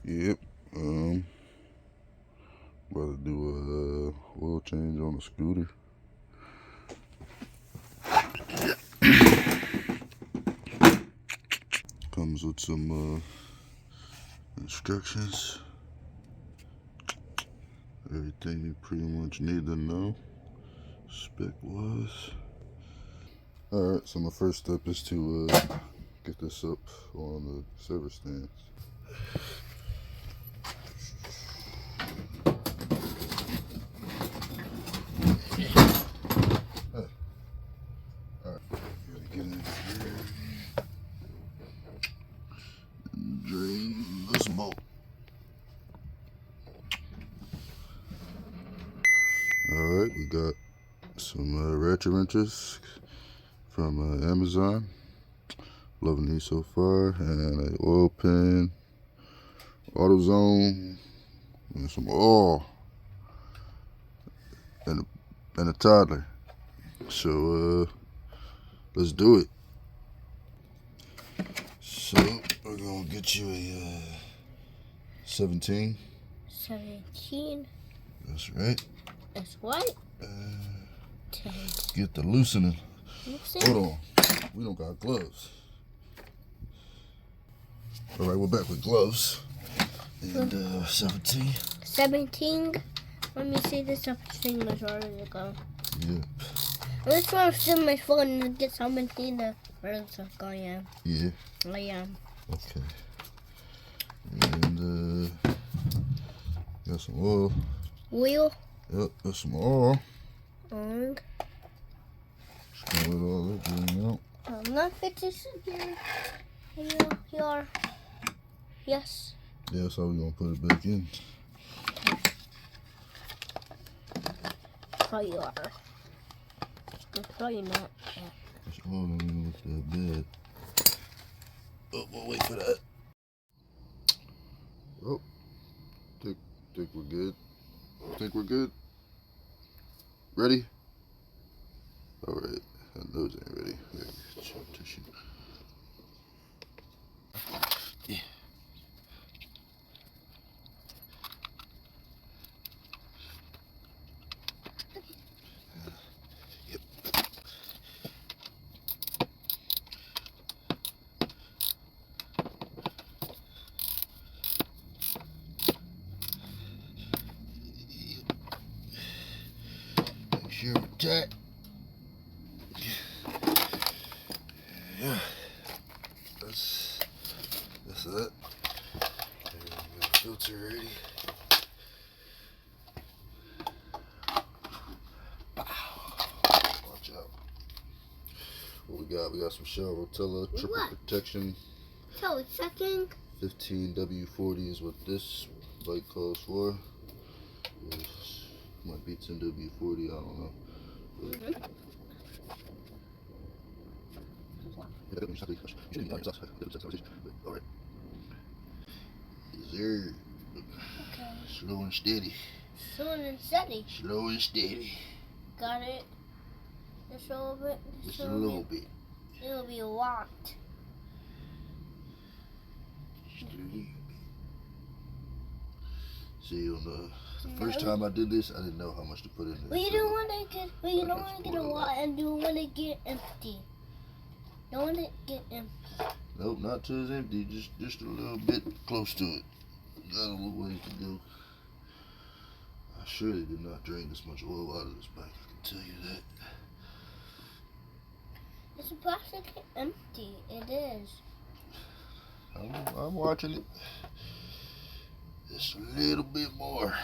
Yep. About to do a oil change on the scooter. Comes with some instructions. Everything you pretty much need to know, spec wise. Alright, so my first step is to get this up on the server stands. Alright, gotta get in here and drain this bolt. Alright, we got some ratchet wrenches from Amazon. Loving these so far. And an oil pan, AutoZone, and some oil, and a toddler. So let's do it. So we're gonna get you a 17. 17. That's right. That's what? 10. Get the loosening. Loosen? Hold on. We don't got gloves. All right, we're back with gloves. And 17. 17. Let me see the 17 was already ago. Yeah. This one's still my phone to get 17 the first go, yeah. Yeah. I am. Okay. And got some oil. Oil. Yep, got some oil. And Just gonna let all that drain out. I'm not fit to sit here. Here. Yes. Yeah, that's how we're gonna put it back in. Probably you are. Probably not. Yeah. This oil don't even look that bad. Oh, we'll wait for that. Oh, think we're good. Think we're good. Ready? All right. Those ain't ready. There, tissue. Yeah. Yep. Make sure we're tight. Yeah. That's it. And we got a filter ready. Watch out. What we got? We got some Shell Rotella triple protection. So it's checking. 15W40 is what this bike calls for. It might be 10W40, I don't know. Alright. There. Okay. Slow and steady. Slow and steady. Slow and steady. Got it. Just a little bit. Just a little bit. It'll be a lot. Just a little bit. See, on the first time I did this, I didn't know how much to put in there. But you don't want to get. But you don't want to get a lot, and you don't want to get empty. Don't want to get empty. Nope, not till it's empty. Just a little bit close to it. Got a little ways to go. I surely did not drain this much oil out of this bike. I can tell you that. It's practically empty. It is. I'm watching it. Just a little bit more.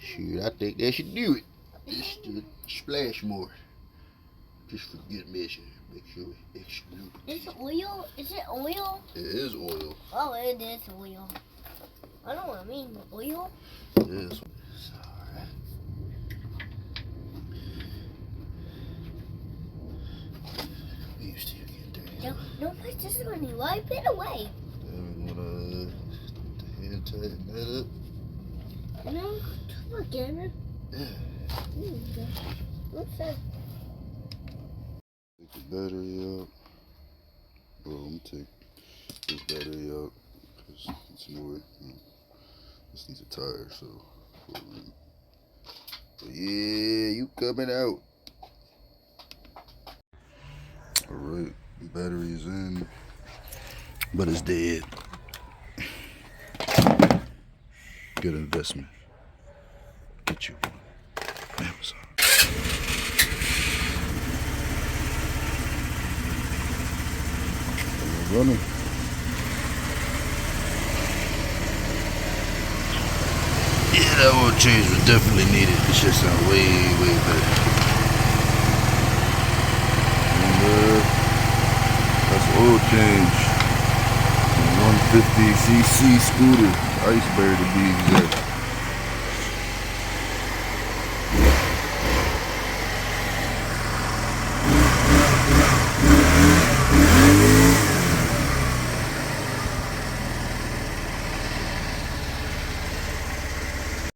Shoot, I think that should do it. Just splash more. Just for good measure. Make sure it's extra. Is it oil? Is it oil? It is oil. Oh, it is oil. I don't know what I mean. Oil? It is. It's alright. Used to get dirty. Don't push this on you. Wipe it away. Then we're gonna hand tighten that up. No, again. Yeah. What's that? battery out. Well, I'm gonna take this battery out because it's more. This needs a tire, so. But yeah, you coming out. Alright, battery's in, but it's dead. Good investment. Get you one. Amazon. Running. Yeah, that oil change was definitely needed. This shit sound way, way better. And that's oil change. 150cc scooter, icebear to be exact.